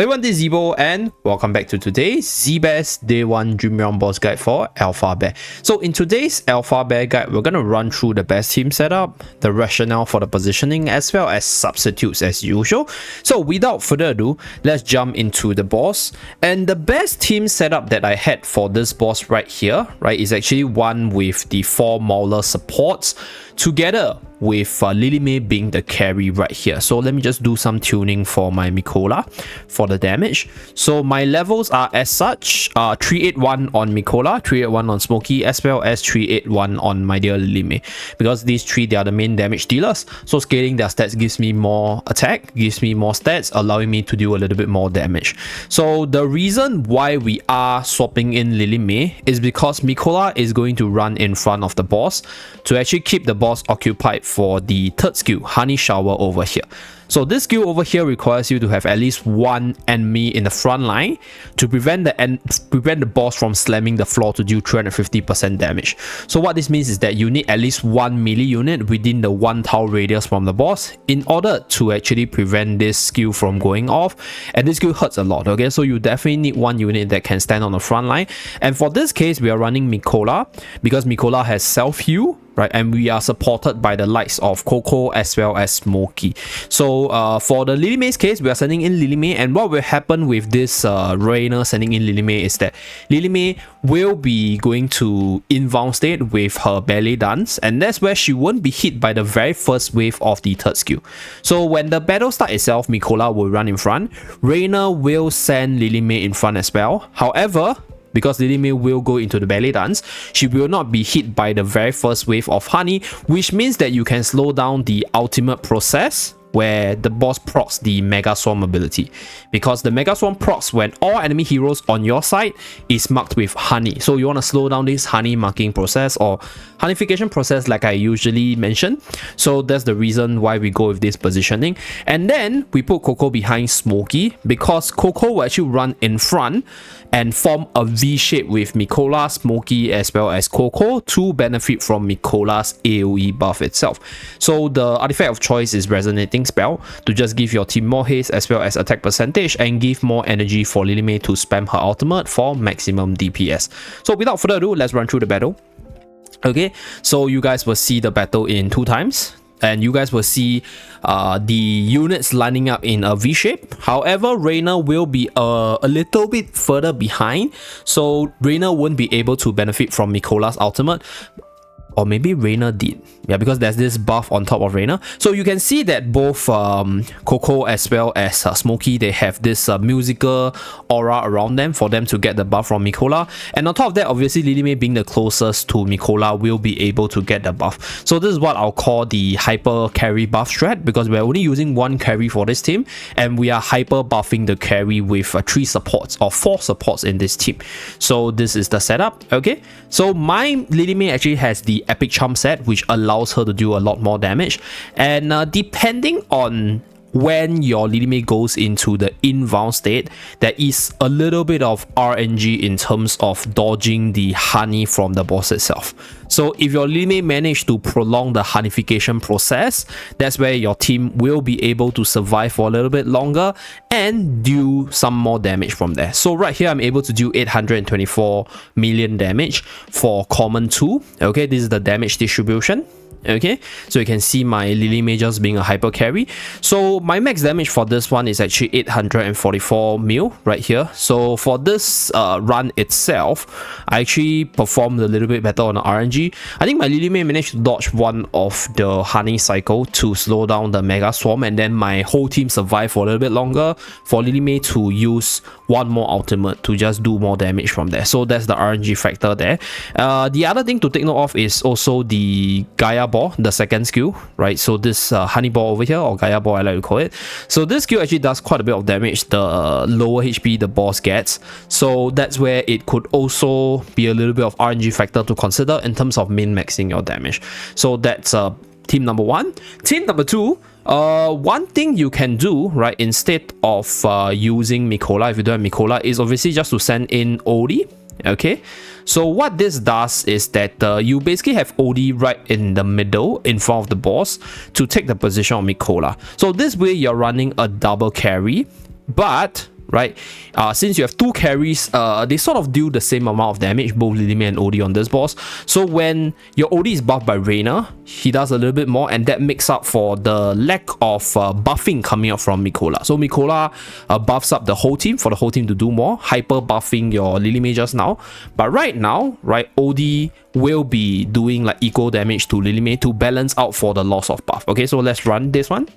Everyone, this is Zeeebo and welcome back to today's Zeebear's Day 1 Dream Realm Boss Guide for Alpha Bear. So in today's Alpha Bear Guide, we're going to run through the best team setup, the rationale for the positioning, as well as substitutes as usual. So without further ado, let's jump into the boss. And the best team setup that I had for this boss right here, right, is actually one with the 4 Mauler supports together with Lily May being the carry right here. So let me just do some tuning for my Mikola for the damage. So my levels are as such, 381 on Mikola, 381 on Smokey, as well as 381 on my dear Lily May. Because these three, they are the main damage dealers. So scaling their stats gives me more attack, gives me more stats, allowing me to do a little bit more damage. So the reason why we are swapping in Lily May is because Mikola is going to run in front of the boss to actually keep the boss occupied for the third skill, Honey Shower over here. So this skill over here requires you to have at least one enemy in the front line to prevent the boss from slamming the floor to do 350% damage. So what this means is that you need at least one melee unit within the 1 tile radius from the boss in order to actually prevent this skill from going off. And this skill hurts a lot, okay? So you definitely need one unit that can stand on the front line. And for this case, we are running Mikola because Mikola has self-heal, right? And we are supported by the likes of Coco as well as Smokey. So for the Lily May's case, we are sending in Lily May, and what will happen with this Rainer sending in Lily May is that Lily May will be going to inbound state with her ballet dance, and that's where she won't be hit by the very first wave of the third skill. So when the battle starts itself, Mikola will run in front. Rainer will send Lily May in front as well. However, because Lily May will go into the ballet dance, she will not be hit by the very first wave of honey, which means that you can slow down the ultimate process where the boss procs the Mega Swarm ability, because the Mega Swarm procs when all enemy heroes on your side is marked with honey. So you want to slow down this honey marking process or honeyfication process like I usually mention. So that's the reason why we go with this positioning. And then we put Coco behind Smokey because Coco will actually run in front and form a V shape with Mikola, Smokey as well as Coco to benefit from Mikola's AoE buff itself. So the artifact of choice is Resonating Spell to just give your team more haste as well as attack percentage and give more energy for Lily May to spam her ultimate for maximum DPS. So without further ado, let's run through the battle. Okay, so you guys will see the battle in 2 times. And you guys will see the units lining up in a V shape. However, Rainer will be a little bit further behind, so Rainer won't be able to benefit from Mikola's ultimate. Or maybe Rainer did. Yeah, because there's this buff on top of Rainer. So you can see that both Coco as well as Smokey, they have this musical aura around them for them to get the buff from Mikola. And on top of that, obviously Lily May being the closest to Mikola will be able to get the buff. So this is what I'll call the hyper carry buff strat, because we're only using 1 carry for this team and we are hyper buffing the carry with 3 supports or 4 supports in this team. So this is the setup. Okay, so my Lily May actually has the Epic Charm set, which allows her to do a lot more damage, and depending on when your Lily May goes into the inbound state, there is a little bit of RNG in terms of dodging the honey from the boss itself. So if your Lily May manage to prolong the honeyfication process, that's where your team will be able to survive for a little bit longer and do some more damage from there. So right here, I'm able to do 824 million damage for common 2. Okay, this is the damage distribution. Okay, so you can see my Lily May just being a hyper carry. So my max damage for this one is actually 844 mil right here. So for this run itself, I actually performed a little bit better on the RNG. I think my Lily May managed to dodge one of the honey cycle to slow down the Mega Swarm, and then my whole team survived for a little bit longer for Lily May to use 1 more ultimate to just do more damage from there. So that's the RNG factor there. The other thing to take note of is also the Gaia Ball, the second skill, right? So this honey ball over here, or Gaia Ball I like to call it. So this skill actually does quite a bit of damage the lower HP the boss gets. So that's where it could also be a little bit of RNG factor to consider in terms of min maxing your damage. So that's team number 1. Team number 2, one thing you can do, right, instead of using Mikola, if you don't have Mikola, is obviously just to send in Odie. Okay, so what this does is that you basically have Odie right in the middle in front of the boss to take the position of Mikola. So this way you're running a double carry, but right? Since you have two carries, they sort of deal the same amount of damage, both Lilime and OD on this boss. So when your OD is buffed by Reina, he does a little bit more, and that makes up for the lack of buffing coming up from Mikola. So Mikola buffs up the whole team for the whole team to do more, hyper buffing your Lilime just now. But right now, right, OD will be doing like equal damage to Lilime to balance out for the loss of buff. Okay, so let's run this one.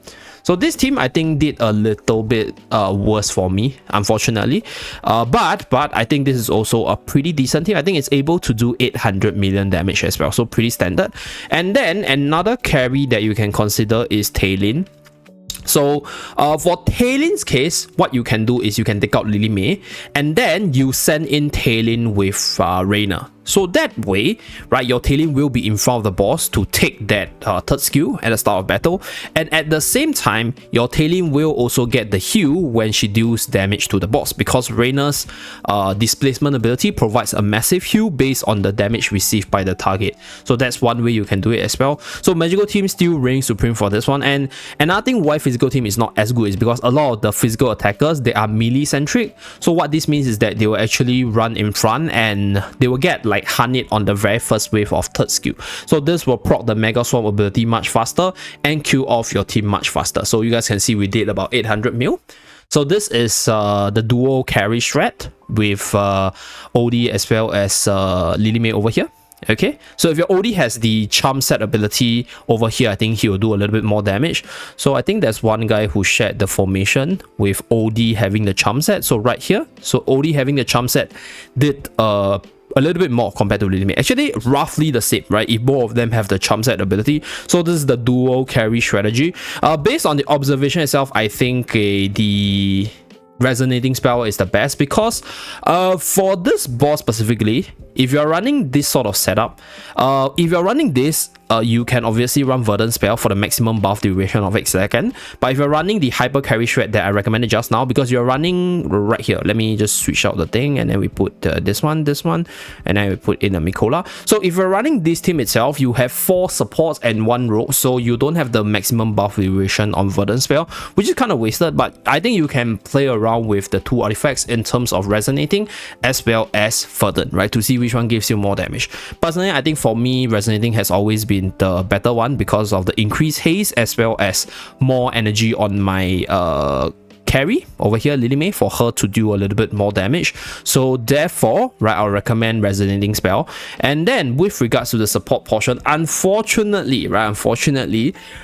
So this team I think did a little bit worse for me, unfortunately, but I think this is also a pretty decent team. I think it's able to do 800 million damage as well, so pretty standard. And then another carry that you can consider is Tailin. So for Tailin's case, what you can do is you can take out Lilime and then you send in Tailin with Reina. So that way, right, your Tailin will be in front of the boss to take that third skill at the start of battle, and at the same time, your Tailin will also get the heal when she deals damage to the boss, because Reina's displacement ability provides a massive heal based on the damage received by the target. So that's one way you can do it as well. So magical team still reigns supreme for this one. And another thing why physical team is not as good is because a lot of the physical attackers, they are melee centric. So what this means is that they will actually run in front and they will get like hunt it on the very first wave of third skill. So this will proc the Mega Swarm ability much faster and kill off your team much faster. So you guys can see we did about 800 mil. So this is the duo carry strat with OD as well as Lilime over here. Okay, so if your OD has the charm set ability over here, I think he will do a little bit more damage. So I think there's one guy who shared the formation with OD having the charm set. So right here, so OD having the charm set did a little bit more compared to Lilime. Actually, roughly the same, right? If both of them have the charm set ability. So this is the duo carry strategy. Based on the observation itself, I think the resonating spell is the best, because for this boss specifically, if you're running this sort of setup, if you're running this, you can obviously run Verdant spell for the maximum buff duration of 8 seconds. But if you're running the hyper carry shred that I recommended just now, because you're running right here, let me just switch out the thing, and then we put this one, and then we put in a Mikola. So if you're running this team itself, you have 4 supports and 1 rogue, so you don't have the maximum buff duration on Verdant spell, which is kind of wasted. But I think you can play around with the 2 artifacts in terms of resonating as well as Verdant, right, to see which one gives you more damage. Personally, I think for me, resonating has always been the better one because of the increased haste as well as more energy on my carry over here, Lilime, for her to do a little bit more damage. So therefore, right, I'll recommend resonating spell. And then with regards to the support portion, unfortunately, like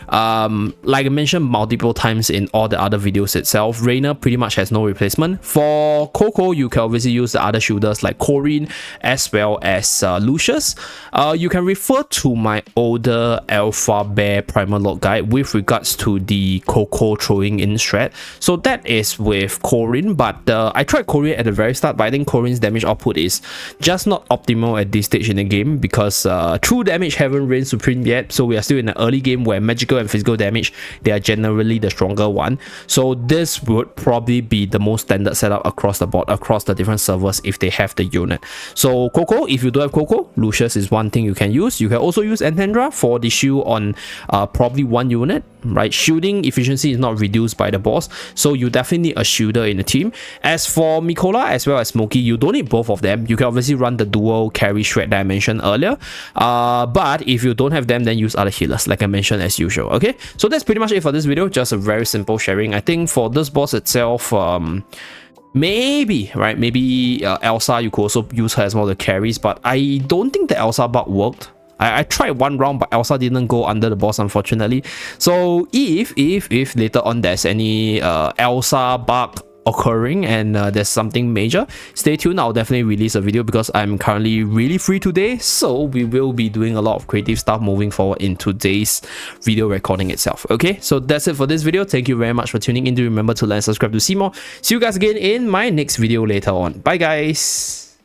I mentioned multiple times in all the other videos itself, Reina pretty much has no replacement. For Coco, you can obviously use the other shielders like Corinne as well as Lucius. You can refer to my older Alpha Bear Primal Lord guide with regards to the Coco throwing in strat. So that is with Corinne, but I tried Corinne at the very start, but I think Corinne's damage output is just not optimal at this stage in the game, because true damage haven't reigned supreme yet. So we are still in the early game where magical and physical damage, they are generally the stronger one. So this would probably be the most standard setup across the board, across the different servers if they have the unit. So Coco, if you don't have Coco, Lucius is one thing you can use. You can also use Antandra for the shield on probably 1 unit, right? Shielding efficiency is not reduced by the boss, so you definitely need a shielder in the team. As for Mikola as well as Smokey, you don't need both of them. You can obviously run the dual carry shred that I mentioned earlier, but if you don't have them, then use other healers like I mentioned as usual. Okay, so that's pretty much it for this video. Just a very simple sharing. I think for this boss itself, maybe Elsa, you could also use her as one of the carries, but I don't think the Elsa bug worked. I tried 1 round, but Elsa didn't go under the boss, unfortunately. So if later on there's any Elsa bug occurring and there's something major, stay tuned. I'll definitely release a video because I'm currently really free today, so we will be doing a lot of creative stuff moving forward in today's video recording itself. Okay, so that's it for this video. Thank you very much for tuning in. Do remember to like and subscribe to see more. See you guys again in my next video later on. Bye guys.